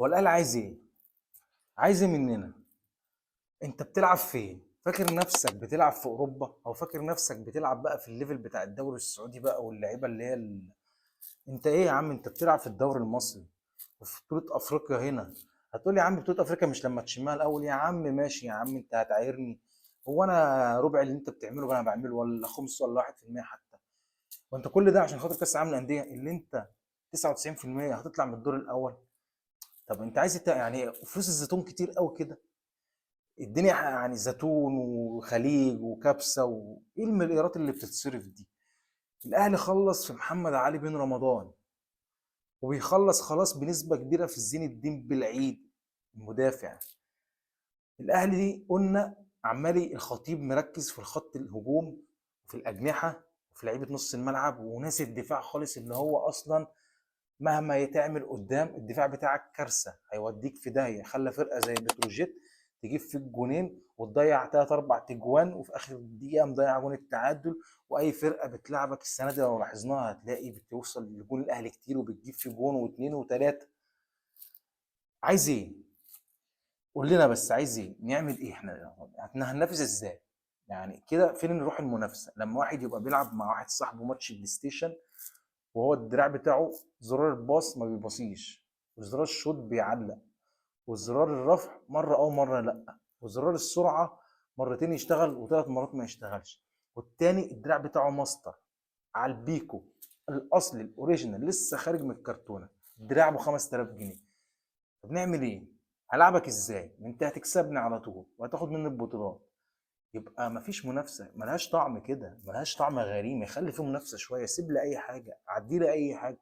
هو الاهلي عايز ايه؟ عايز ايه مننا؟ انت بتلعب فين؟ فاكر نفسك بتلعب في اوروبا او فاكر نفسك بتلعب بقى في الليفل بتاع الدوري السعودي بقى واللعيبه انت ايه يا عم؟ انت بتلعب في الدوري المصري وفي بطوله افريقيا هنا. هتقول لي يا عم بطوله افريقيا مش لما تشمها الاول؟ يا عم ماشي يا عم، انت هتعايرني؟ هو انا ربع اللي انت بتعمله انا بعمله ولا خمس ولا 1% حتى؟ وانت كل ده عشان خاطر كاس العالم للانديه اللي انت 99% هتطلع من الدور الاول؟ طب انت عايز يعني فلوس الزيتون كتير قوي كده؟ الدنيا يعني زيتون وخليج وكبسه وايه المليارات اللي بتتصرف دي؟ الاهلي خلص في محمد علي بن رمضان، وبيخلص خلاص بنسبه كبيره في زين الدين بالعيد المدافع. الاهلي دي قلنا عمالي الخطيب مركز في الخط الهجوم وفي الاجنحه وفي لعيبه نص الملعب وناسي الدفاع خالص، اللي هو اصلا مهما يتعمل قدام الدفاع بتاعك كارثه، هيوديك في داهيه. خلى فرقه زي بتروجيت تجيب فيك جونين وتضيع تلات اربع تجوان وفي اخر دقيقه مضيع جون التعادل. واي فرقه بتلعبك السنه دي لو لاحظناها هتلاقي بتوصل لجون الاهلي كتير وبتجيب في جون واثنين وثلاثه. عايز ايه؟ قول لنا بس عايز ايه؟ نعمل ايه احنا؟ هننافس ازاي؟ يعني كده فين نروح المنافسه لما واحد يبقى بيلعب مع واحد صاحبه ماتش بلاي ستيشن وهو الدراع بتاعه زرار الباص ما بيبصيش وزرار الشوط بيعلق وزرار الرفع مره او مره لا وزرار السرعه مرتين يشتغل وثلاث مرات ما يشتغلش، والتاني الدراع بتاعه ماستر على البيكو الاصلي الاوريجينال لسه خارج من الكرتونه، الدراع ب 5000 جنيه. طب نعمل ايه؟ هلعبك ازاي؟ انت هتكسبني على طول وهتاخد مني البطولات. يبقى مفيش منافسه، ملهاش طعم كده، ملهاش طعم غريم. يخلي فيه منافسه شويه، سيب لي اي حاجه، عدي لي اي حاجه.